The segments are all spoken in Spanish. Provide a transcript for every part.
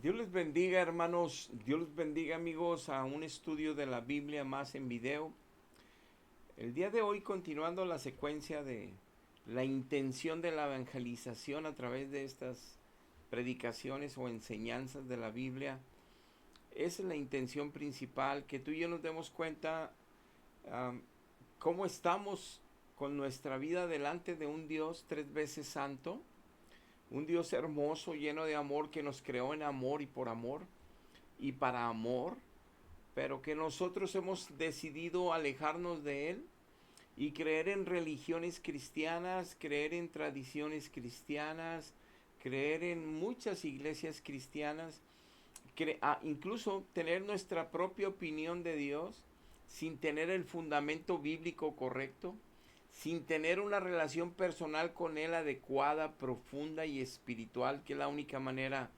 Dios les bendiga, hermanos. Dios les bendiga, amigos, a un estudio de la Biblia más en video. El día de hoy, continuando la secuencia de la intención de la evangelización a través de estas predicaciones o enseñanzas de la Biblia, es la intención principal, que tú y yo nos demos cuenta cómo estamos con nuestra vida delante de un Dios tres veces santo, un Dios hermoso, lleno de amor, que nos creó en amor y por amor y para amor, pero que nosotros hemos decidido alejarnos de Él y creer en religiones cristianas, creer en tradiciones cristianas, creer en muchas iglesias cristianas, incluso tener nuestra propia opinión de Dios sin tener el fundamento bíblico correcto, sin tener una relación personal con Él adecuada, profunda y espiritual, que es la única manera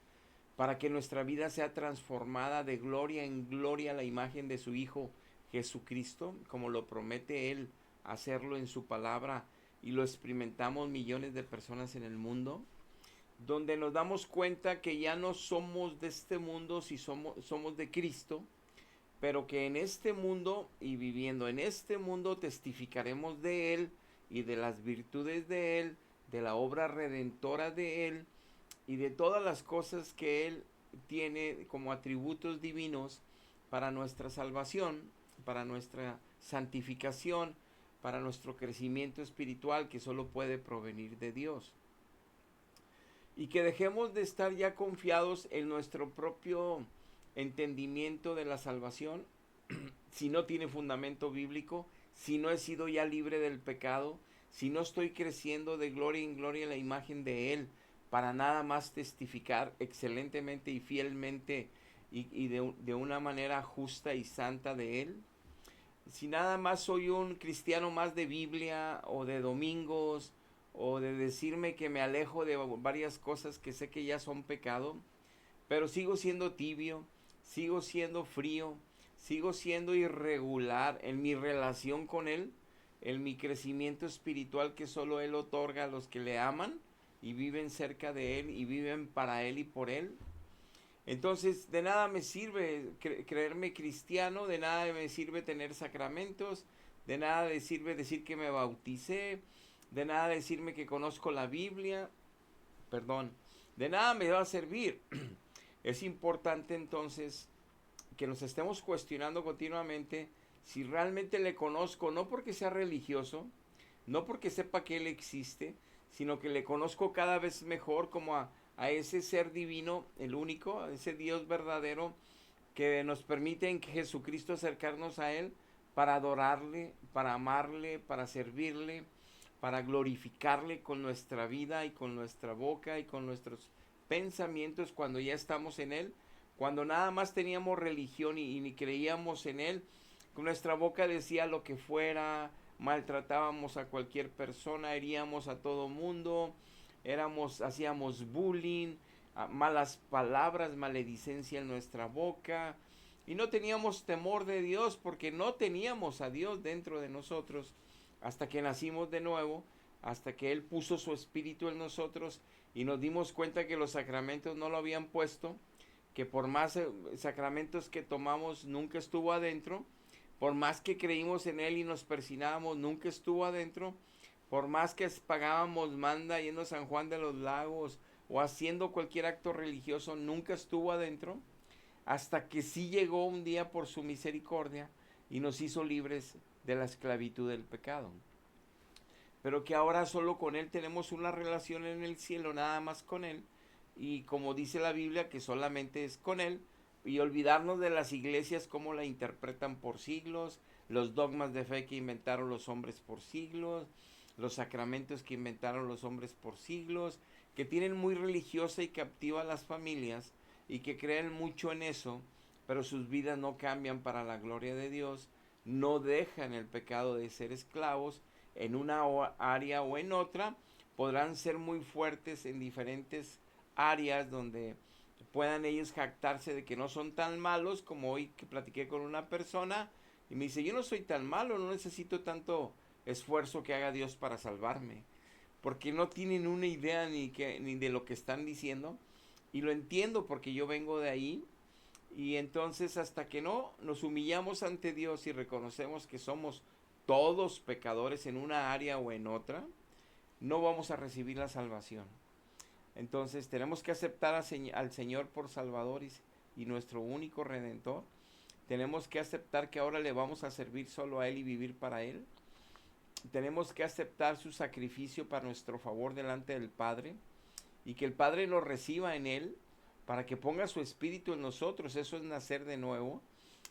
para que nuestra vida sea transformada de gloria en gloria a la imagen de su Hijo Jesucristo, como lo promete Él hacerlo en su palabra y lo experimentamos millones de personas en el mundo, donde nos damos cuenta que ya no somos de este mundo, si somos de Cristo, pero que en este mundo y viviendo en este mundo testificaremos de Él y de las virtudes de Él, de la obra redentora de Él y de todas las cosas que Él tiene como atributos divinos para nuestra salvación, para nuestra santificación, para nuestro crecimiento espiritual, que solo puede provenir de Dios. Y que dejemos de estar ya confiados en nuestro propio entendimiento de la salvación, si no tiene fundamento bíblico, si no he sido ya libre del pecado, si no estoy creciendo de gloria en gloria en la imagen de Él, para nada más testificar excelentemente y fielmente y de una manera justa y santa de Él. Si nada más soy un cristiano más de Biblia o de domingos o de decirme que me alejo de varias cosas que sé que ya son pecado, pero sigo siendo tibio, sigo siendo frío, sigo siendo irregular en mi relación con Él, en mi crecimiento espiritual que solo Él otorga a los que le aman y viven cerca de Él y viven para Él y por Él. Entonces, de nada me sirve creerme cristiano, de nada me sirve tener sacramentos, de nada me sirve decir que me bauticé, de nada decirme que conozco la Biblia, perdón, de nada me va a servir. Es importante entonces que nos estemos cuestionando continuamente si realmente le conozco, no porque sea religioso, no porque sepa que Él existe, sino que le conozco cada vez mejor como a ese ser divino, el único, a ese Dios verdadero que nos permite en Jesucristo acercarnos a Él para adorarle, para amarle, para servirle, para glorificarle con nuestra vida y con nuestra boca y con nuestros pensamientos cuando ya estamos en Él, cuando nada más teníamos religión y ni creíamos en Él, con nuestra boca decía lo que fuera, maltratábamos a cualquier persona, heríamos a todo mundo, hacíamos bullying, malas palabras, maledicencia en nuestra boca, y no teníamos temor de Dios porque no teníamos a Dios dentro de nosotros hasta que nacimos de nuevo, hasta que Él puso su espíritu en nosotros y nos dimos cuenta que los sacramentos no lo habían puesto, que por más sacramentos que tomamos nunca estuvo adentro, por más que creímos en Él y nos persinábamos nunca estuvo adentro, por más que pagábamos manda yendo a San Juan de los Lagos o haciendo cualquier acto religioso nunca estuvo adentro, hasta que sí llegó un día por su misericordia y nos hizo libres de la esclavitud del pecado. Pero que ahora solo con Él tenemos una relación en el cielo, nada más con Él, y como dice la Biblia, que solamente es con Él, y olvidarnos de las iglesias como la interpretan por siglos, los dogmas de fe que inventaron los hombres por siglos, los sacramentos que inventaron los hombres por siglos, que tienen muy religiosa y captiva a las familias y que creen mucho en eso, pero sus vidas no cambian para la gloria de Dios, no dejan el pecado de ser esclavos en una área o en otra, podrán ser muy fuertes en diferentes áreas donde puedan ellos jactarse de que no son tan malos, como hoy que platiqué con una persona y me dice, yo no soy tan malo, no necesito tanto esfuerzo que haga Dios para salvarme, porque no tienen una idea ni de lo que están diciendo, Y lo entiendo porque yo vengo de ahí. Y entonces hasta que no nos humillamos ante Dios y reconocemos que somos todos pecadores en una área o en otra, no vamos a recibir la salvación. Entonces tenemos que aceptar al Señor por Salvador y nuestro único Redentor. Tenemos que aceptar que ahora le vamos a servir solo a Él y vivir para Él. Tenemos que aceptar su sacrificio para nuestro favor delante del Padre y que el Padre lo reciba en Él para que ponga su espíritu en nosotros. Eso es nacer de nuevo,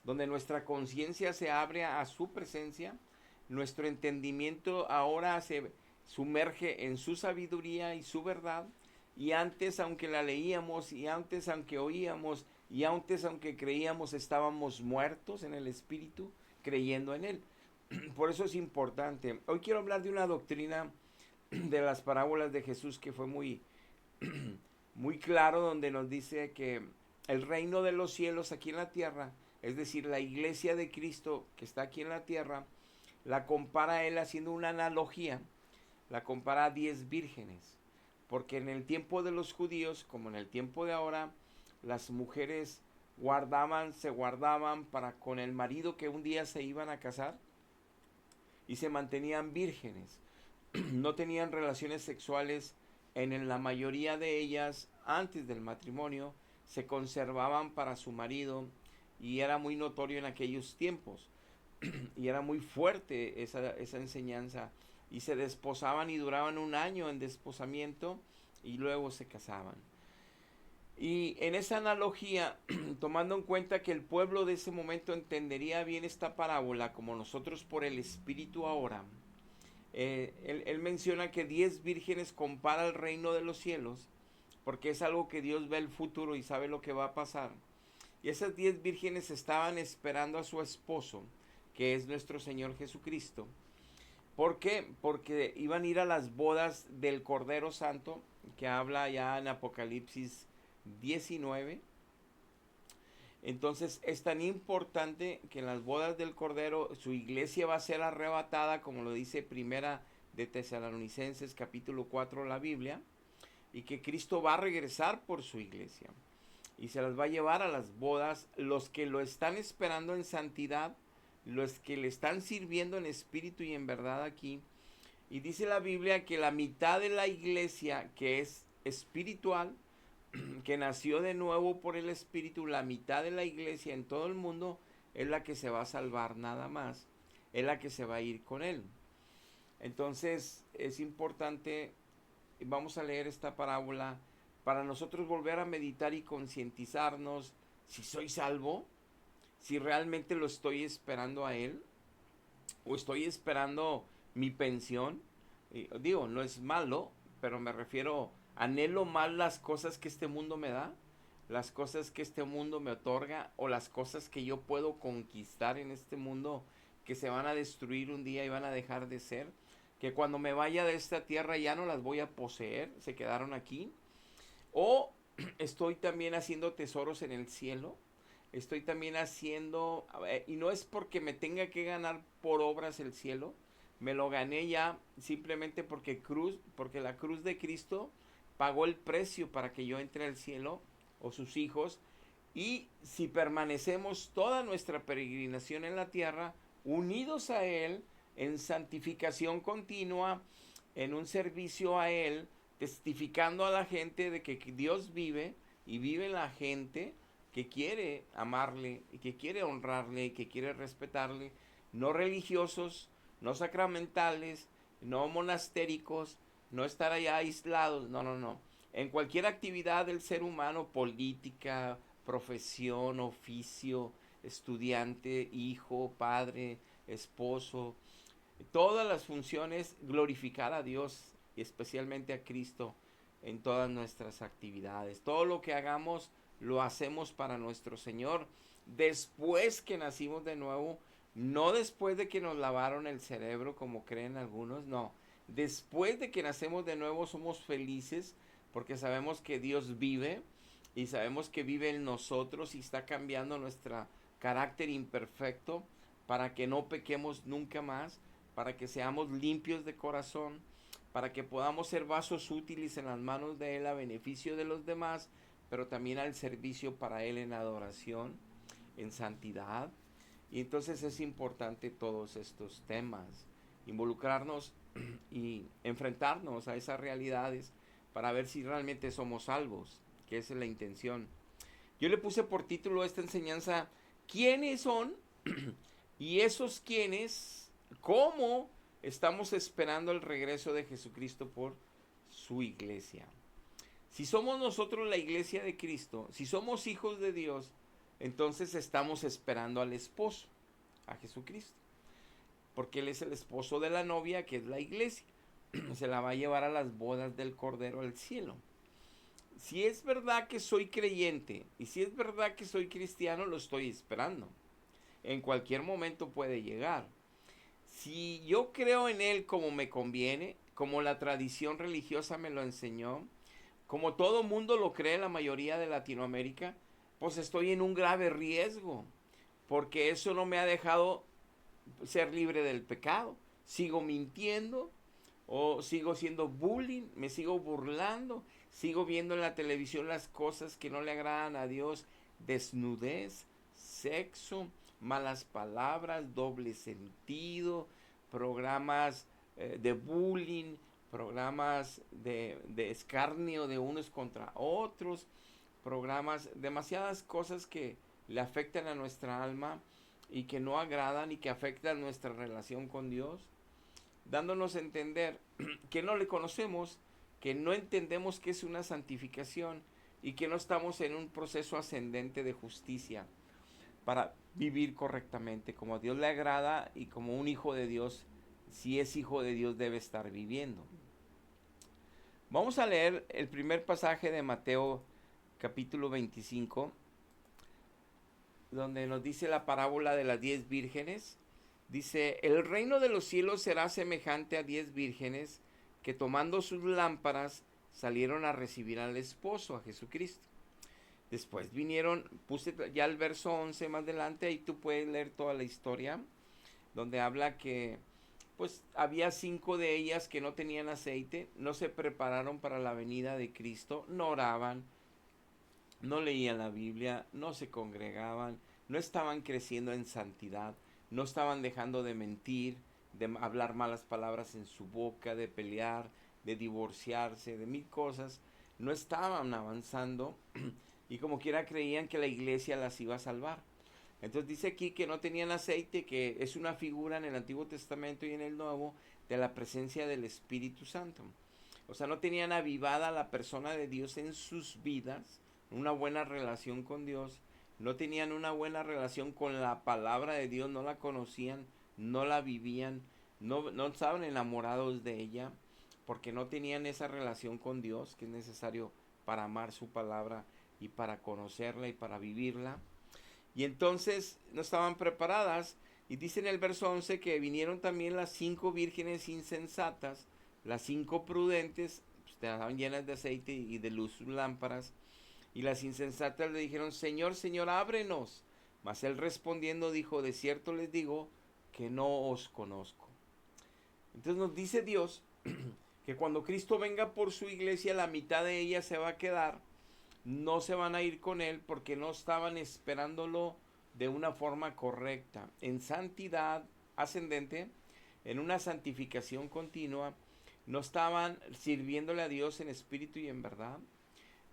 donde nuestra conciencia se abre a su presencia, nuestro entendimiento ahora se sumerge en su sabiduría y su verdad, y antes aunque la leíamos, y antes aunque oíamos, y antes aunque creíamos, estábamos muertos en el espíritu, creyendo en Él. Por eso es importante. Hoy quiero hablar de una doctrina de las parábolas de Jesús que fue muy, muy claro, donde nos dice que el reino de los cielos aquí en la tierra, es decir, la iglesia de Cristo que está aquí en la tierra, la compara él haciendo una analogía, la compara a 10 vírgenes, porque en el tiempo de los judíos, como en el tiempo de ahora, las mujeres se guardaban para con el marido que un día se iban a casar y se mantenían vírgenes. No tenían relaciones sexuales en la mayoría de ellas antes del matrimonio, se conservaban para su marido y era muy notorio en aquellos tiempos y era muy fuerte esa enseñanza y se desposaban y duraban un año en desposamiento y luego se casaban. Y en esa analogía, tomando en cuenta que el pueblo de ese momento entendería bien esta parábola como nosotros por el Espíritu ahora, él menciona que 10 vírgenes compara el reino de los cielos, porque es algo que Dios ve el futuro y sabe lo que va a pasar. Y esas 10 vírgenes estaban esperando a su esposo, que es nuestro Señor Jesucristo. ¿Por qué? Porque iban a ir a las bodas del Cordero Santo, que habla ya en Apocalipsis 19. Entonces es tan importante que en las bodas del Cordero su iglesia va a ser arrebatada, como lo dice Primera de Tesalonicenses capítulo 4 la Biblia, y que Cristo va a regresar por su iglesia y se las va a llevar a las bodas los que lo están esperando en santidad, los que le están sirviendo en espíritu y en verdad aquí. Y dice la Biblia que la mitad de la iglesia que es espiritual, que nació de nuevo por el Espíritu, la mitad de la iglesia en todo el mundo es la que se va a salvar nada más, es la que se va a ir con Él. Entonces es importante, vamos a leer esta parábola para nosotros volver a meditar y concientizarnos si soy salvo, si realmente lo estoy esperando a Él o estoy esperando mi pensión. Digo, no es malo, pero me refiero, anhelo más las cosas que este mundo me da, las cosas que este mundo me otorga o las cosas que yo puedo conquistar en este mundo que se van a destruir un día y van a dejar de ser, que cuando me vaya de esta tierra ya no las voy a poseer, se quedaron aquí. O estoy también haciendo tesoros en el cielo, estoy también haciendo, y no es porque me tenga que ganar por obras el cielo, me lo gané ya simplemente porque la cruz de Cristo pagó el precio para que yo entre al cielo o sus hijos. Y si permanecemos toda nuestra peregrinación en la tierra, unidos a Él, en santificación continua, en un servicio a Él, testificando a la gente de que Dios vive y vive en la gente que quiere amarle y que quiere honrarle y que quiere respetarle, no religiosos, no sacramentales, no monastéricos, no estar allá aislados, no, no, no. En cualquier actividad del ser humano, política, profesión, oficio, estudiante, hijo, padre, esposo, todas las funciones, glorificar a Dios y especialmente a Cristo en todas nuestras actividades. Todo lo que hagamos lo hacemos para nuestro Señor después que nacimos de nuevo, no después de que nos lavaron el cerebro como creen algunos, no. Después de que nacemos de nuevo somos felices porque sabemos que Dios vive y sabemos que vive en nosotros y está cambiando nuestro carácter imperfecto para que no pequemos nunca más, para que seamos limpios de corazón, para que podamos ser vasos útiles en las manos de Él a beneficio de los demás, pero también al servicio para Él en adoración, en santidad. Y entonces es importante todos estos temas, involucrarnos y enfrentarnos a esas realidades para ver si realmente somos salvos, que esa es la intención. Yo le puse por título a esta enseñanza, ¿quiénes son? Y esos quiénes, ¿cómo estamos esperando el regreso de Jesucristo por su iglesia? Si somos nosotros la iglesia de Cristo, si somos hijos de Dios, entonces estamos esperando al esposo, a Jesucristo. Porque Él es el esposo de la novia, que es la iglesia. Se la va a llevar a las bodas del Cordero al cielo. Si es verdad que soy creyente y si es verdad que soy cristiano, lo estoy esperando. En cualquier momento puede llegar. Si yo creo en Él como me conviene, como la tradición religiosa me lo enseñó, como todo mundo lo cree, la mayoría de Latinoamérica, pues estoy en un grave riesgo, porque eso no me ha dejado ser libre del pecado. Sigo mintiendo o sigo siendo bullying, me sigo burlando, sigo viendo en la televisión las cosas que no le agradan a Dios, desnudez, sexo, malas palabras, doble sentido, programas de bullying, programas de escarnio de unos contra otros, programas, demasiadas cosas que le afectan a nuestra alma y que no agradan y que afectan nuestra relación con Dios, dándonos a entender que no le conocemos, que no entendemos qué es una santificación y que no estamos en un proceso ascendente de justicia para vivir correctamente como a Dios le agrada y como un hijo de Dios, si es hijo de Dios, debe estar viviendo. Vamos a leer el primer pasaje de Mateo capítulo 25, donde nos dice la parábola de las 10 vírgenes. Dice, el reino de los cielos será semejante a 10 vírgenes que tomando sus lámparas salieron a recibir al esposo, a Jesucristo. Después vinieron, puse ya el verso 11 más adelante, ahí tú puedes leer toda la historia, donde habla que pues había 5 de ellas que no tenían aceite, no se prepararon para la venida de Cristo, no oraban, no leían la Biblia, no se congregaban, no estaban creciendo en santidad, no estaban dejando de mentir, de hablar malas palabras en su boca, de pelear, de divorciarse, de mil cosas, no estaban avanzando y como quiera creían que la iglesia las iba a salvar. Entonces dice aquí que no tenían aceite, que es una figura en el Antiguo Testamento y en el Nuevo de la presencia del Espíritu Santo. O sea, no tenían avivada la persona de Dios en sus vidas, una buena relación con Dios, no tenían una buena relación con la palabra de Dios, no la conocían, no la vivían, no estaban enamorados de ella, porque no tenían esa relación con Dios que es necesario para amar su palabra y para conocerla y para vivirla. Y entonces no estaban preparadas. Y dice en el verso 11 que vinieron también las 5 vírgenes insensatas, las 5 prudentes, pues, estaban llenas de aceite y de luz sus lámparas. Y las insensatas le dijeron, Señor, Señor, ábrenos. Mas él respondiendo dijo, de cierto les digo que no os conozco. Entonces nos dice Dios que cuando Cristo venga por su iglesia, la mitad de ella se va a quedar, no se van a ir con él porque no estaban esperándolo de una forma correcta, en santidad ascendente, en una santificación continua, no estaban sirviéndole a Dios en espíritu y en verdad,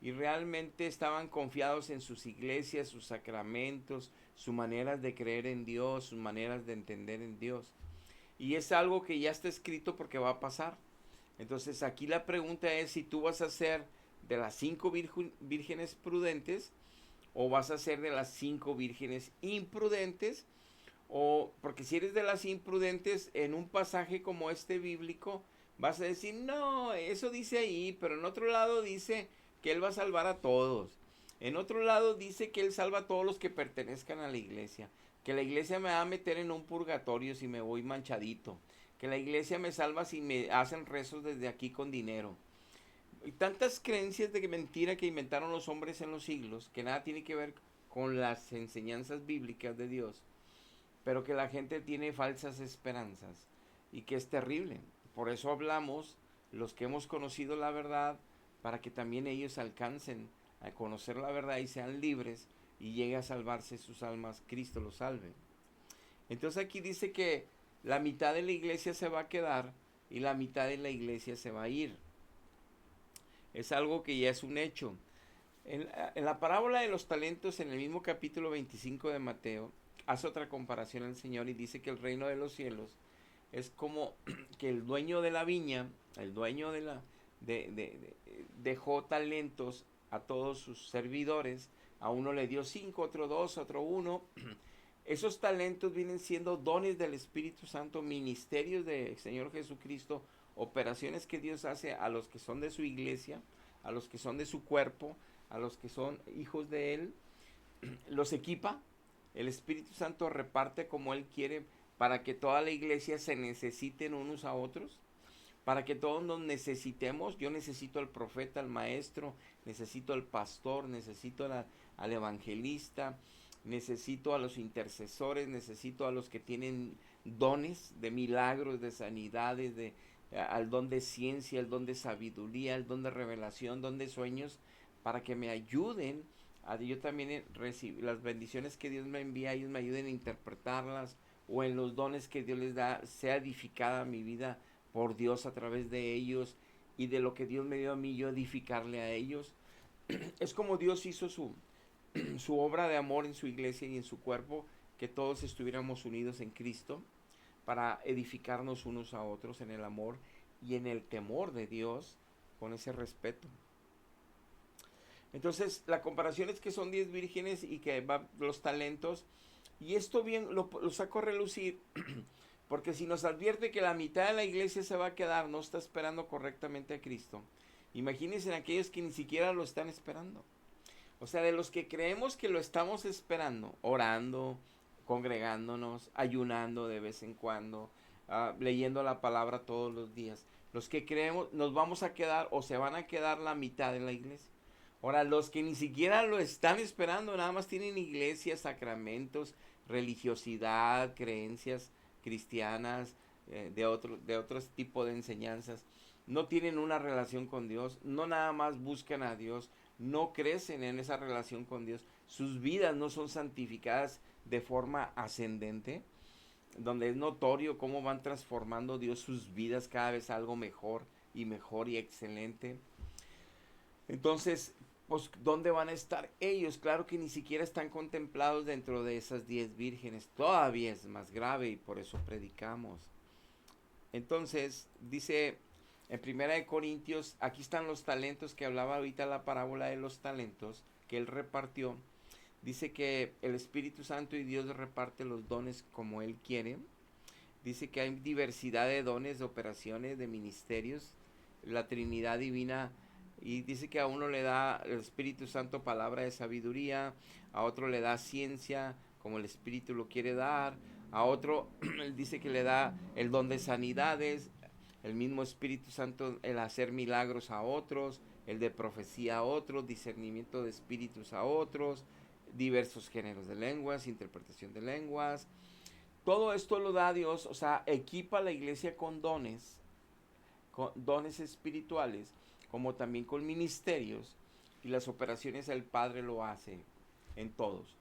y realmente estaban confiados en sus iglesias, sus sacramentos, sus maneras de creer en Dios, sus maneras de entender en Dios. Y es algo que ya está escrito porque va a pasar. Entonces aquí la pregunta es si tú vas a ser de las 5 vírgenes prudentes o vas a ser de las 5 vírgenes imprudentes, o porque si eres de las imprudentes en un pasaje como este bíblico vas a decir no, eso dice ahí, pero en otro lado dice que él va a salvar a todos, en otro lado dice que él salva a todos los que pertenezcan a la iglesia, que la iglesia me va a meter en un purgatorio si me voy manchadito, que la iglesia me salva si me hacen rezos desde aquí con dinero. Y tantas creencias de mentira que inventaron los hombres en los siglos, que nada tiene que ver con las enseñanzas bíblicas de Dios, pero que la gente tiene falsas esperanzas y que es terrible. Por eso hablamos, los que hemos conocido la verdad, para que también ellos alcancen a conocer la verdad y sean libres y llegue a salvarse sus almas, Cristo los salve. Entonces aquí dice que la mitad de la iglesia se va a quedar y la mitad de la iglesia se va a ir. Es algo que ya es un hecho. En la parábola de los talentos, en el mismo capítulo 25 de Mateo, hace otra comparación el Señor y dice que el reino de los cielos es como que el dueño de la viña, el dueño dejó talentos a todos sus servidores. A uno le dio 5, otro 2, otro 1. Esos talentos vienen siendo dones del Espíritu Santo, ministerios del Señor Jesucristo, operaciones que Dios hace a los que son de su iglesia, a los que son de su cuerpo, a los que son hijos de Él. Los equipa. El Espíritu Santo reparte como Él quiere para que toda la iglesia se necesiten unos a otros, para que todos nos necesitemos. Yo necesito al profeta, al maestro, necesito al pastor, necesito al evangelista, necesito a los intercesores, necesito a los que tienen dones de milagros, de sanidades, al don de ciencia, el don de sabiduría, el don de revelación, don de sueños, para que me ayuden a yo también recibir las bendiciones que Dios me envía, ellos me ayuden a interpretarlas, o en los dones que Dios les da, sea edificada mi vida por Dios a través de ellos, y de lo que Dios me dio a mí, yo edificarle a ellos. Es como Dios hizo su obra de amor en su iglesia y en su cuerpo, que todos estuviéramos unidos en Cristo para edificarnos unos a otros en el amor y en el temor de Dios, con ese respeto. Entonces, la comparación es que son 10 vírgenes y que van los talentos. Y esto bien lo saco a relucir, porque si nos advierte que la mitad de la iglesia se va a quedar, no está esperando correctamente a Cristo. Imagínense en aquellos que ni siquiera lo están esperando. O sea, de los que creemos que lo estamos esperando, orando, congregándonos, ayunando de vez en cuando, leyendo la palabra todos los días. Los que creemos nos vamos a quedar o se van a quedar la mitad de la iglesia. Ahora, los que ni siquiera lo están esperando, nada más tienen iglesias, sacramentos, religiosidad, creencias cristianas, de otros tipos de enseñanzas. No tienen una relación con Dios, no nada más buscan a Dios, no crecen en esa relación con Dios. Sus vidas no son santificadas de forma ascendente, donde es notorio cómo van transformando Dios sus vidas cada vez a algo mejor y excelente. Entonces, pues, ¿dónde van a estar ellos? Claro que ni siquiera están contemplados dentro de esas 10 vírgenes. Todavía es más grave y por eso predicamos. Entonces, dice en 1 Corintios, aquí están los talentos que hablaba ahorita la parábola de los talentos que él repartió. Dice que el Espíritu Santo y Dios reparte los dones como Él quiere. Dice que hay diversidad de dones, de operaciones, de ministerios. La Trinidad Divina. Y dice que a uno le da el Espíritu Santo palabra de sabiduría, a otro le da ciencia, como el Espíritu lo quiere dar, a otro él dice que le da el don de sanidades, el mismo Espíritu Santo el hacer milagros a otros, el de profecía a otros, discernimiento de espíritus a otros, diversos géneros de lenguas, interpretación de lenguas. Todo esto lo da Dios, o sea, equipa a la iglesia con dones espirituales, como también con ministerios, y las operaciones el Padre lo hace en todos,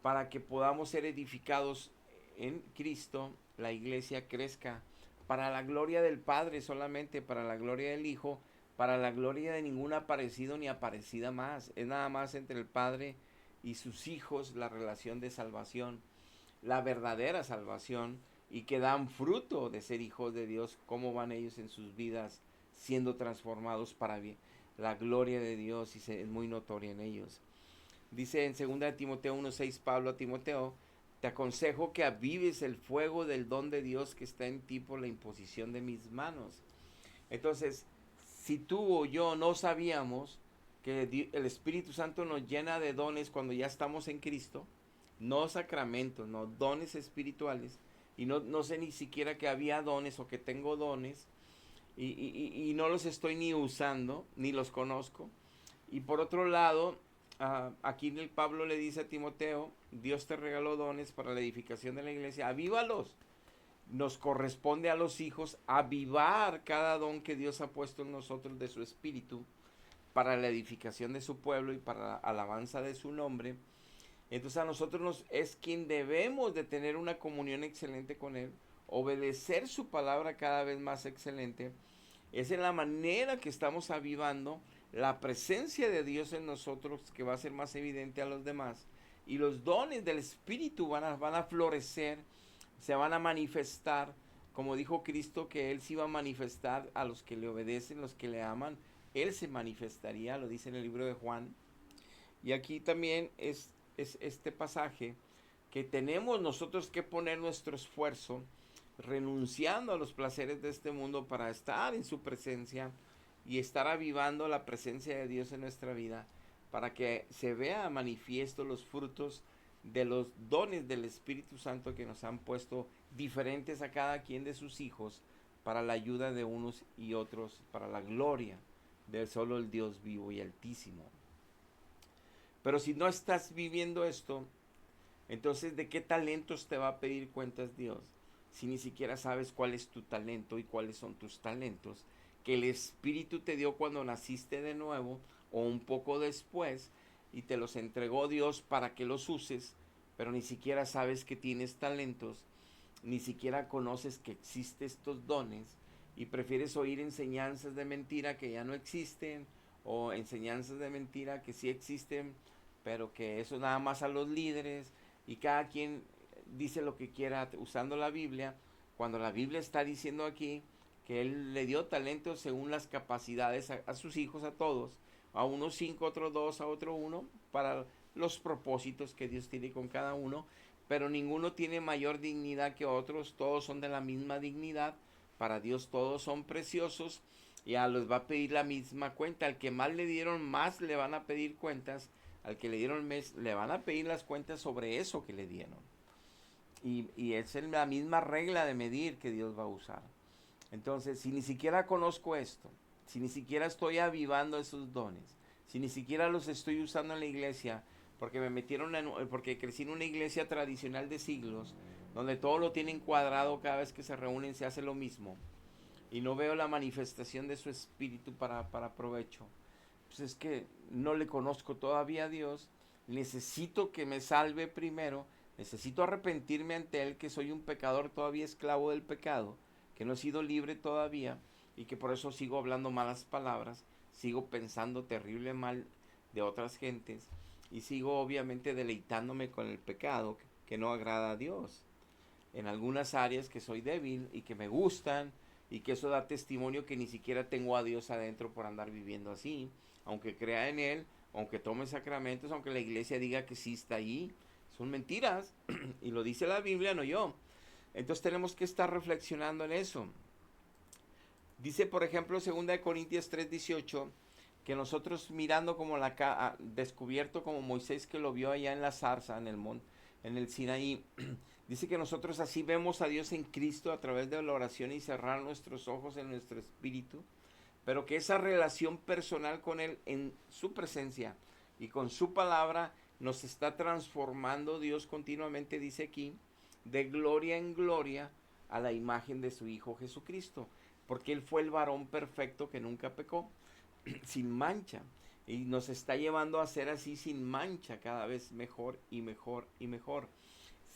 para que podamos ser edificados en Cristo, la iglesia crezca para la gloria del Padre solamente, para la gloria del Hijo, para la gloria de ningún aparecido ni aparecida más. Es nada más entre el Padre y sus hijos la relación de salvación, la verdadera salvación, y que dan fruto de ser hijos de Dios, cómo van ellos en sus vidas siendo transformados para bien. La gloria de Dios es muy notoria en ellos. Dice en 2 Timoteo 1:6 Pablo a Timoteo, te aconsejo que avives el fuego del don de Dios que está en ti por la imposición de mis manos. Entonces, si tú o yo no sabíamos que el Espíritu Santo nos llena de dones cuando ya estamos en Cristo, no sacramentos, no dones espirituales, y no sé ni siquiera que había dones o que tengo dones, y no los estoy ni usando, ni los conozco. Y por otro lado, aquí el Pablo le dice a Timoteo, Dios te regaló dones para la edificación de la iglesia, avívalos. Nos corresponde a los hijos avivar cada don que Dios ha puesto en nosotros de su espíritu, para la edificación de su pueblo y para la alabanza de su nombre. Entonces a nosotros es quien debemos de tener una comunión excelente con Él, obedecer su palabra cada vez más excelente. Es en la manera que estamos avivando la presencia de Dios en nosotros que va a ser más evidente a los demás. Y los dones del Espíritu van a florecer, se van a manifestar, como dijo Cristo que Él se iba a manifestar a los que le obedecen, los que le aman. Él se manifestaría, lo dice en el libro de Juan. Y aquí también es este pasaje que tenemos nosotros que poner nuestro esfuerzo renunciando a los placeres de este mundo para estar en su presencia y estar avivando la presencia de Dios en nuestra vida para que se vea manifiesto los frutos de los dones del Espíritu Santo que nos han puesto diferentes a cada quien de sus hijos para la ayuda de unos y otros, para la gloria de solo el Dios vivo y altísimo. Pero si no estás viviendo esto, entonces ¿de qué talentos te va a pedir cuentas Dios? Si ni siquiera sabes cuál es tu talento y cuáles son tus talentos, que el Espíritu te dio cuando naciste de nuevo o un poco después y te los entregó Dios para que los uses, pero ni siquiera sabes que tienes talentos, ni siquiera conoces que existen estos dones y prefieres oír enseñanzas de mentira que ya no existen o enseñanzas de mentira que sí existen, pero que eso nada más a los líderes y cada quien dice lo que quiera usando la Biblia, cuando la Biblia está diciendo aquí que Él le dio talentos según las capacidades a sus hijos, a todos, a unos 5, a otros 2, a otro 1, para los propósitos que Dios tiene con cada uno, pero ninguno tiene mayor dignidad que otros, todos son de la misma dignidad, para Dios todos son preciosos, y a los va a pedir la misma cuenta, al que más le dieron más le van a pedir cuentas, al que le dieron mes le van a pedir las cuentas sobre eso que le dieron. Y es la misma regla de medir que Dios va a usar. Entonces, si ni siquiera conozco esto, si ni siquiera estoy avivando esos dones, si ni siquiera los estoy usando en la iglesia, porque me metieron porque crecí en una iglesia tradicional de siglos, donde todo lo tienen cuadrado, cada vez que se reúnen se hace lo mismo, y no veo la manifestación de su espíritu para provecho, pues es que no le conozco todavía a Dios, necesito que me salve primero, necesito arrepentirme ante Él, que soy un pecador todavía esclavo del pecado, que no he sido libre todavía y que por eso sigo hablando malas palabras, sigo pensando terrible mal de otras gentes y sigo obviamente deleitándome con el pecado que no agrada a Dios. En algunas áreas que soy débil y que me gustan y que eso da testimonio que ni siquiera tengo a Dios adentro por andar viviendo así, aunque crea en Él, aunque tome sacramentos, aunque la iglesia diga que sí está ahí, son mentiras y lo dice la Biblia, no yo. Entonces tenemos que estar reflexionando en eso. Dice, por ejemplo, 2 Corintios 3:18, que nosotros mirando como descubierto como Moisés que lo vio allá en la zarza, en el monte, en el Sinaí, dice que nosotros así vemos a Dios en Cristo a través de la oración y cerrar nuestros ojos en nuestro espíritu, pero que esa relación personal con Él en su presencia y con su palabra nos está transformando Dios continuamente, dice aquí, de gloria en gloria a la imagen de su Hijo Jesucristo, porque Él fue el varón perfecto que nunca pecó, sin mancha, y nos está llevando a ser así sin mancha, cada vez mejor y mejor y mejor.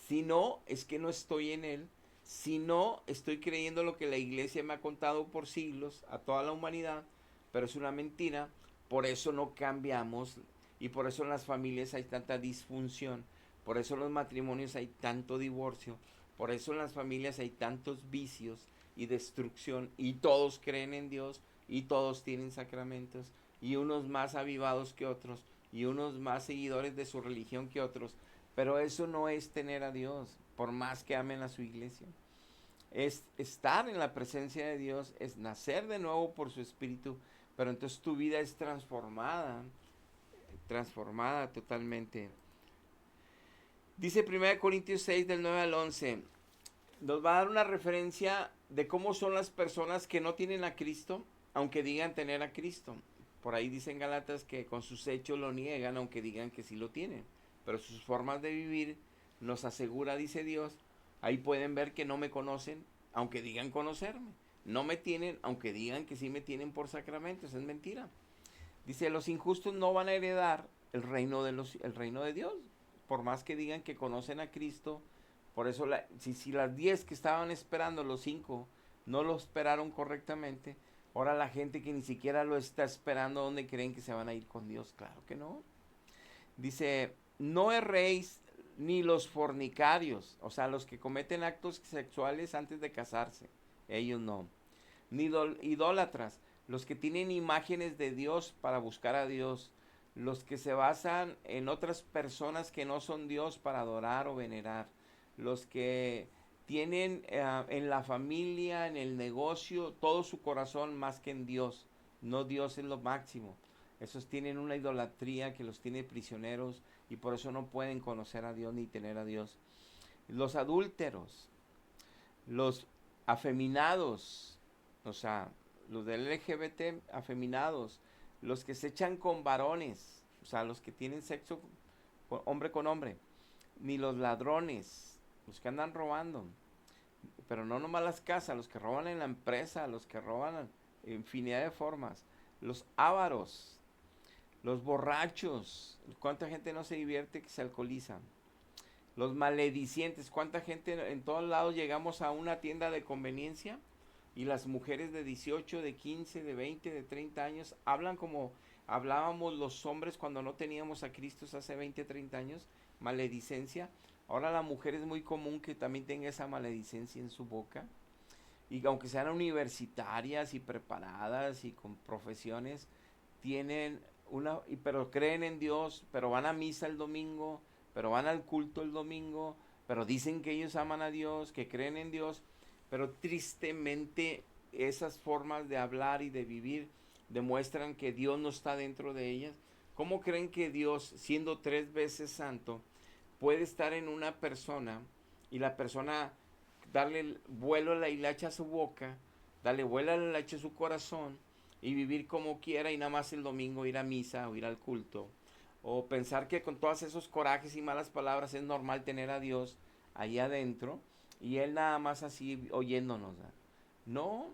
Si no, es que no estoy en Él, si no, estoy creyendo lo que la iglesia me ha contado por siglos a toda la humanidad, pero es una mentira, por eso no cambiamos y por eso en las familias hay tanta disfunción, por eso en los matrimonios hay tanto divorcio, por eso en las familias hay tantos vicios y destrucción y todos creen en Dios y todos tienen sacramentos y unos más avivados que otros y unos más seguidores de su religión que otros, pero eso no es tener a Dios, por más que amen a su iglesia. Es estar en la presencia de Dios, es nacer de nuevo por su Espíritu, pero entonces tu vida es transformada totalmente. Dice 1 Corintios 6 del 9 al 11, nos va a dar una referencia de cómo son las personas que no tienen a Cristo, aunque digan tener a Cristo. Por ahí dicen Gálatas que con sus hechos lo niegan, aunque digan que sí lo tienen. Pero sus formas de vivir nos asegura, dice Dios, ahí pueden ver que no me conocen, aunque digan conocerme. No me tienen, aunque digan que sí me tienen por sacramentos, es mentira. Dice, los injustos no van a heredar el reino de Dios, por más que digan que conocen a Cristo. Por eso, si las 10 que estaban esperando, los 5, no lo esperaron correctamente, ahora la gente que ni siquiera lo está esperando, ¿dónde creen que se van a ir con Dios? Claro que no. Dice, no erréis ni los fornicarios, o sea, los que cometen actos sexuales antes de casarse, ellos no. Ni idólatras, los que tienen imágenes de Dios para buscar a Dios, los que se basan en otras personas que no son Dios para adorar o venerar, los que tienen en la familia, en el negocio, todo su corazón más que en Dios. No, Dios es lo máximo. Esos tienen una idolatría que los tiene prisioneros y por eso no pueden conocer a Dios ni tener a Dios. Los adúlteros, los afeminados, o sea, los del LGBT afeminados, los que se echan con varones, o sea, los que tienen sexo con hombre, ni los ladrones, los que andan robando, pero no nomás las casas, los que roban en la empresa, los que roban en infinidad de formas, los ávaros, los borrachos, cuánta gente no se divierte que se alcoholiza, los maledicientes, cuánta gente en todos lados llegamos a una tienda de conveniencia y las mujeres de 18, de 15, de 20, de 30 años hablan como hablábamos los hombres cuando no teníamos a Cristo hace 20, 30 años, maledicencia. Ahora la mujer es muy común que también tenga esa maledicencia en su boca. Y aunque sean universitarias y preparadas y con profesiones, tienen pero creen en Dios, pero van a misa el domingo, pero van al culto el domingo, pero dicen que ellos aman a Dios, que creen en Dios, pero tristemente esas formas de hablar y de vivir demuestran que Dios no está dentro de ellas. ¿Cómo creen que Dios, siendo 3 veces santo, puede estar en una persona y la persona darle vuelo a la hilacha a su boca, darle vuelo a la hilacha a su corazón y vivir como quiera y nada más el domingo ir a misa o ir al culto? O pensar que con todos esos corajes y malas palabras es normal tener a Dios ahí adentro y Él nada más así oyéndonos. No,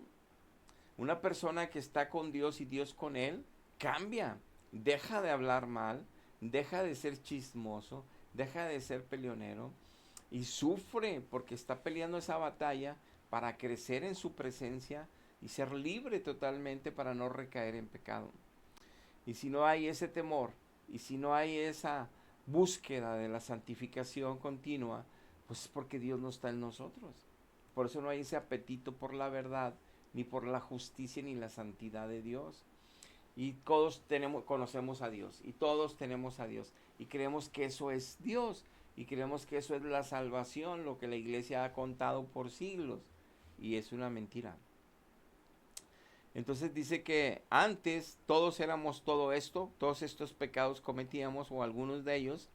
una persona que está con Dios y Dios con Él cambia, deja de hablar mal, deja de ser chismoso, deja de ser peleonero y sufre porque está peleando esa batalla para crecer en su presencia y ser libre totalmente para no recaer en pecado. Y si no hay ese temor, y si no hay esa búsqueda de la santificación continua, pues es porque Dios no está en nosotros. Por eso no hay ese apetito por la verdad, ni por la justicia, ni la santidad de Dios. Y todos conocemos a Dios, y todos tenemos a Dios, y creemos que eso es Dios, y creemos que eso es la salvación, lo que la iglesia ha contado por siglos, y es una mentira. Entonces dice que antes todos éramos todo esto, todos estos pecados cometíamos o algunos de ellos,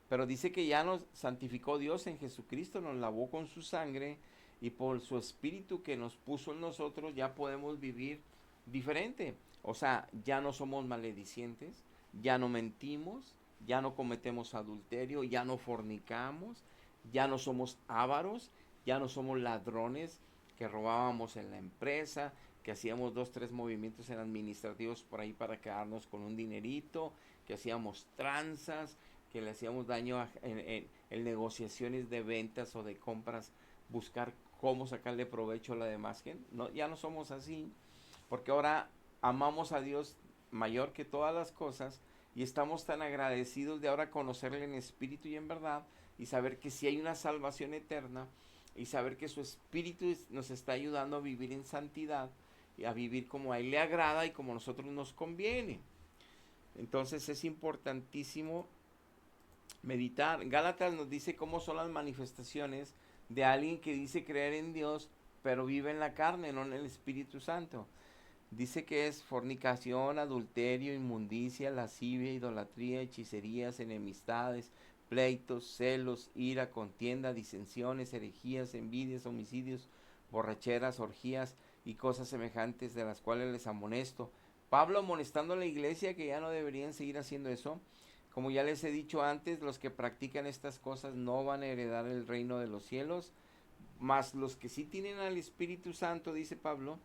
pero dice que ya nos santificó Dios en Jesucristo, nos lavó con su sangre y por su espíritu que nos puso en nosotros ya podemos vivir diferente. O sea, ya no somos maledicientes, ya no mentimos, ya no cometemos adulterio, ya no fornicamos, ya no somos ávaros, ya no somos ladrones que robábamos en la empresa, que hacíamos 2, 3 movimientos en administrativos por ahí para quedarnos con un dinerito, que hacíamos tranzas, que le hacíamos daño en negociaciones de ventas o de compras, buscar cómo sacarle provecho a la demás gente. No, ya no somos así, porque ahora amamos a Dios mayor que todas las cosas y estamos tan agradecidos de ahora conocerle en espíritu y en verdad y saber que si hay una salvación eterna y saber que su espíritu nos está ayudando a vivir en santidad y a vivir como a Él le agrada y como a nosotros nos conviene. Entonces es importantísimo meditar. Gálatas nos dice cómo son las manifestaciones de alguien que dice creer en Dios, pero vive en la carne, no en el Espíritu Santo. Dice que es fornicación, adulterio, inmundicia, lascivia, idolatría, hechicerías, enemistades, pleitos, celos, ira, contienda, disensiones, herejías, envidias, homicidios, borracheras, orgías y cosas semejantes, de las cuales les amonesto. Pablo amonestando a la iglesia que ya no deberían seguir haciendo eso. Como ya les he dicho antes, los que practican estas cosas no van a heredar el reino de los cielos, mas los que sí tienen al Espíritu Santo, dice Pablo,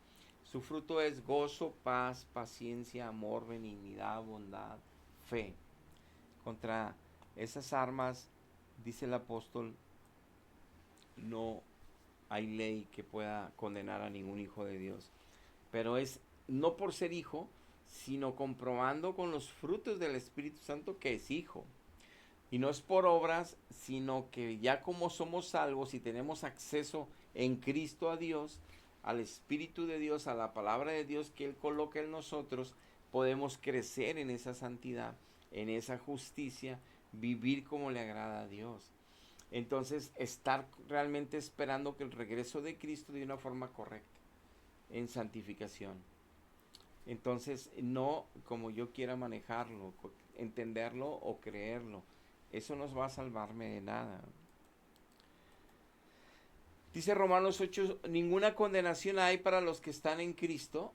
Su fruto es gozo, paz, paciencia, amor, benignidad, bondad, fe. Contra esas armas, dice el apóstol, no hay ley que pueda condenar a ningún hijo de Dios. Pero es no por ser hijo, sino comprobando con los frutos del Espíritu Santo que es hijo. Y no es por obras, sino que ya como somos salvos y tenemos acceso en Cristo a Dios, al Espíritu de Dios, a la palabra de Dios que Él coloca en nosotros, podemos crecer en esa santidad, en esa justicia, vivir como le agrada a Dios. Entonces, estar realmente esperando que el regreso de Cristo de una forma correcta, en santificación. Entonces, no como yo quiera manejarlo, entenderlo o creerlo. Eso no va a salvarme de nada. Dice Romanos 8, ninguna condenación hay para los que están en Cristo,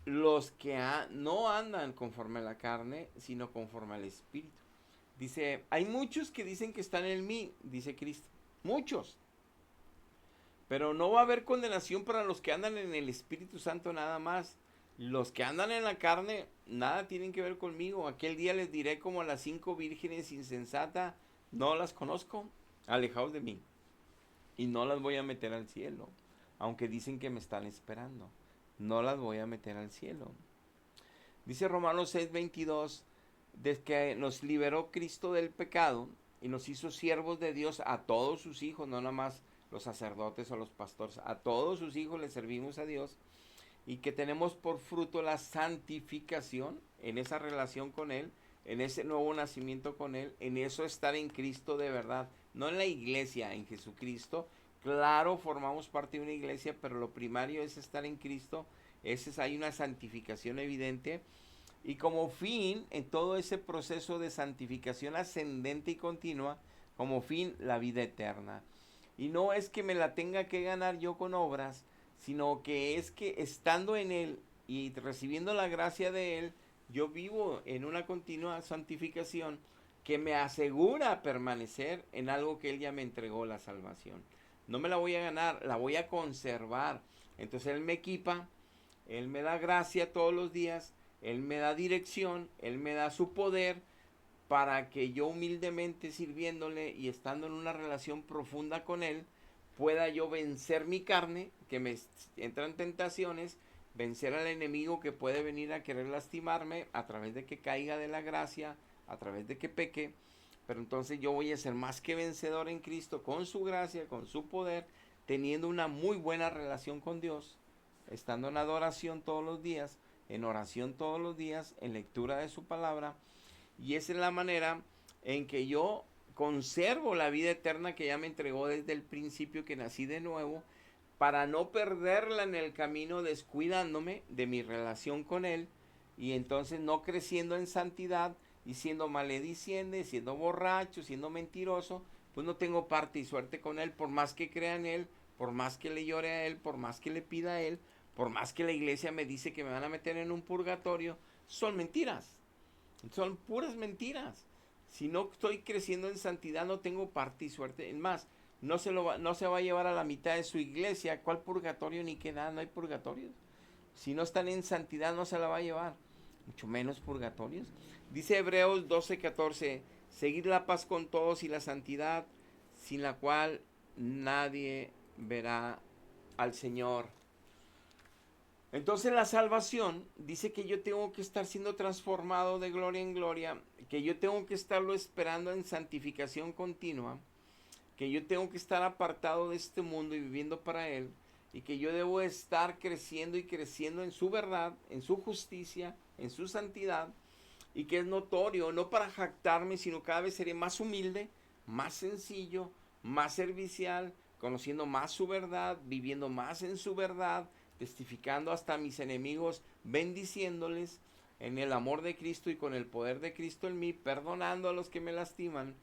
los que no andan conforme a la carne, sino conforme al Espíritu. Dice, hay muchos que dicen que están en mí, dice Cristo. Muchos. Pero no va a haber condenación para los que andan en el Espíritu Santo nada más. Los que andan en la carne, nada tienen que ver conmigo. Aquel día les diré como a las 5 vírgenes insensatas, no las conozco, alejaos de mí. Y no las voy a meter al cielo, aunque dicen que me están esperando. No las voy a meter al cielo. Dice Romanos 6:22, desde que nos liberó Cristo del pecado y nos hizo siervos de Dios a todos sus hijos, no nada más los sacerdotes o los pastores, a todos sus hijos le servimos a Dios, y que tenemos por fruto la santificación en esa relación con Él, en ese nuevo nacimiento con Él, en eso estar en Cristo de verdad, no en la iglesia, en Jesucristo. Claro, formamos parte de una iglesia, pero lo primario es estar en Cristo. Hay una santificación evidente. Y como fin, en todo ese proceso de santificación ascendente y continua, como fin, la vida eterna. Y no es que me la tenga que ganar yo con obras, sino que es que estando en Él y recibiendo la gracia de Él, yo vivo en una continua santificación que me asegura permanecer en algo que Él ya me entregó, la salvación. No me la voy a ganar, la voy a conservar. Entonces Él me equipa, Él me da gracia todos los días, Él me da dirección, Él me da su poder para que yo humildemente sirviéndole y estando en una relación profunda con Él, pueda yo vencer mi carne, que me entran tentaciones, vencer al enemigo que puede venir a querer lastimarme a través de que caiga de la gracia, a través de que peque. Pero entonces yo voy a ser más que vencedor en Cristo con su gracia, con su poder, teniendo una muy buena relación con Dios, estando en adoración todos los días, en oración todos los días, en lectura de su palabra. Y esa es la manera en que yo conservo la vida eterna que ya me entregó desde el principio que nací de nuevo, para no perderla en el camino descuidándome de mi relación con Él y entonces no creciendo en santidad y siendo malediciente, siendo borracho, siendo mentiroso, pues no tengo parte y suerte con Él, por más que crea en Él, por más que le llore a Él, por más que le pida a Él, por más que la iglesia me dice que me van a meter en un purgatorio, son mentiras. Son puras mentiras. Si no estoy creciendo en santidad, no tengo parte y suerte. Es más, no se va a llevar a la mitad de su iglesia. ¿Cuál purgatorio ni qué nada? No hay purgatorios. Si no están en santidad, no se la va a llevar. Mucho menos purgatorios. Dice Hebreos 12:14, seguid la paz con todos y la santidad, sin la cual nadie verá al Señor. Entonces la salvación dice que yo tengo que estar siendo transformado de gloria en gloria, que yo tengo que estarlo esperando en santificación continua, que yo tengo que estar apartado de este mundo y viviendo para Él, y que yo debo estar creciendo y creciendo en su verdad, en su justicia, en su santidad, y que es notorio, no para jactarme, sino cada vez seré más humilde, más sencillo, más servicial, conociendo más su verdad, viviendo más en su verdad, testificando hasta a mis enemigos, bendiciéndoles en el amor de Cristo y con el poder de Cristo en mí, perdonando a los que me lastiman,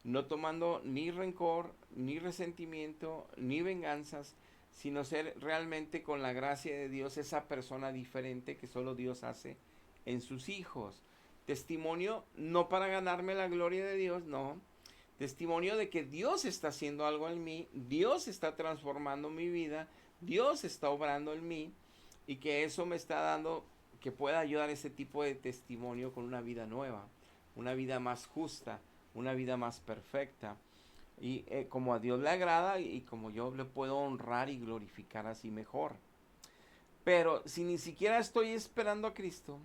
no tomando ni rencor, ni resentimiento, ni venganzas, sino ser realmente con la gracia de Dios esa persona diferente que solo Dios hace en sus hijos. Testimonio no para ganarme la gloria de Dios, no. Testimonio de que Dios está haciendo algo en mí, Dios está transformando mi vida, Dios está obrando en mí, y que eso me está dando que pueda ayudar ese tipo de testimonio con una vida nueva, una vida más justa, una vida más perfecta. Y como a Dios le agrada y como yo le puedo honrar y glorificar así mejor. Pero si ni siquiera estoy esperando a Cristo,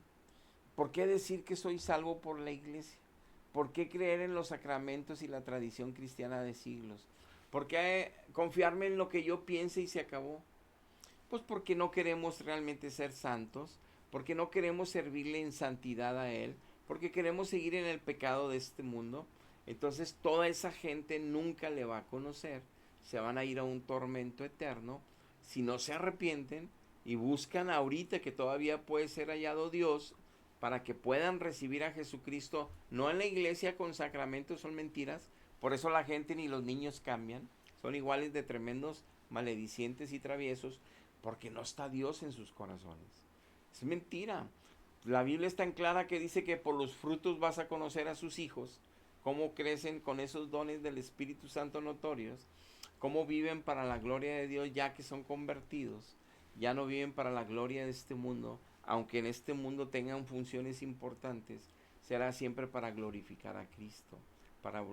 ¿por qué decir que soy salvo por la iglesia? ¿Por qué creer en los sacramentos y la tradición cristiana de siglos? ¿Por qué confiarme en lo que yo piense y se acabó? Pues porque no queremos realmente ser santos, porque no queremos servirle en santidad a Él, porque queremos seguir en el pecado de este mundo. Entonces toda esa gente nunca le va a conocer, se van a ir a un tormento eterno si no se arrepienten y buscan ahorita que todavía puede ser hallado Dios para que puedan recibir a Jesucristo, no en la iglesia con sacramentos, son mentiras, por eso la gente ni los niños cambian, son iguales de tremendos maledicientes y traviesos, porque no está Dios en sus corazones. Es mentira. La Biblia es tan clara que dice que por los frutos vas a conocer a sus hijos, cómo crecen con esos dones del Espíritu Santo notorios, cómo viven para la gloria de Dios ya que son convertidos, ya no viven para la gloria de este mundo, aunque en este mundo tengan funciones importantes, será siempre para glorificar a Cristo, para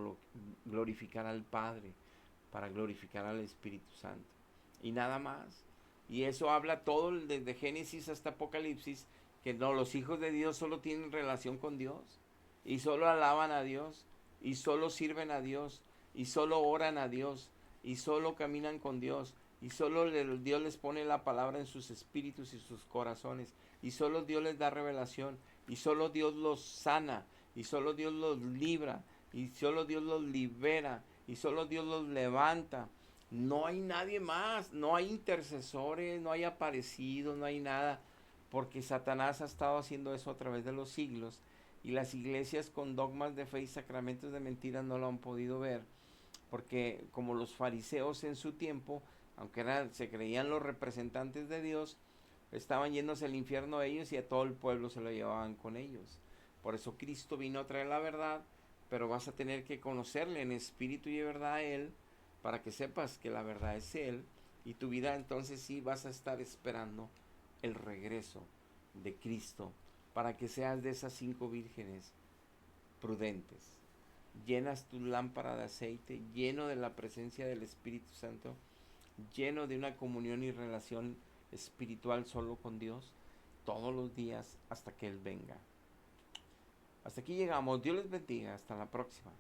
glorificar al Padre, para glorificar al Espíritu Santo. Y nada más. Y eso habla todo desde Génesis hasta Apocalipsis, que no, los hijos de Dios solo tienen relación con Dios, y solo alaban a Dios, y solo sirven a Dios, y solo oran a Dios, y solo caminan con Dios, y solo Dios les pone la palabra en sus espíritus y sus corazones, y solo Dios les da revelación, y solo Dios los sana, y solo Dios los libra, y solo Dios los libera, y solo Dios los levanta. No hay nadie más, no hay intercesores, no hay aparecidos, no hay nada, porque Satanás ha estado haciendo eso a través de los siglos y las iglesias con dogmas de fe y sacramentos de mentiras no lo han podido ver, porque como los fariseos en su tiempo, aunque se creían los representantes de Dios, estaban yéndose al infierno ellos y a todo el pueblo se lo llevaban con ellos. Por eso Cristo vino a traer la verdad, pero vas a tener que conocerle en espíritu y de verdad a Él, para que sepas que la verdad es Él, y tu vida entonces sí vas a estar esperando el regreso de Cristo, para que seas de esas 5 vírgenes prudentes. Llenas tu lámpara de aceite, lleno de la presencia del Espíritu Santo, lleno de una comunión y relación espiritual solo con Dios, todos los días hasta que Él venga. Hasta aquí llegamos. Dios les bendiga. Hasta la próxima.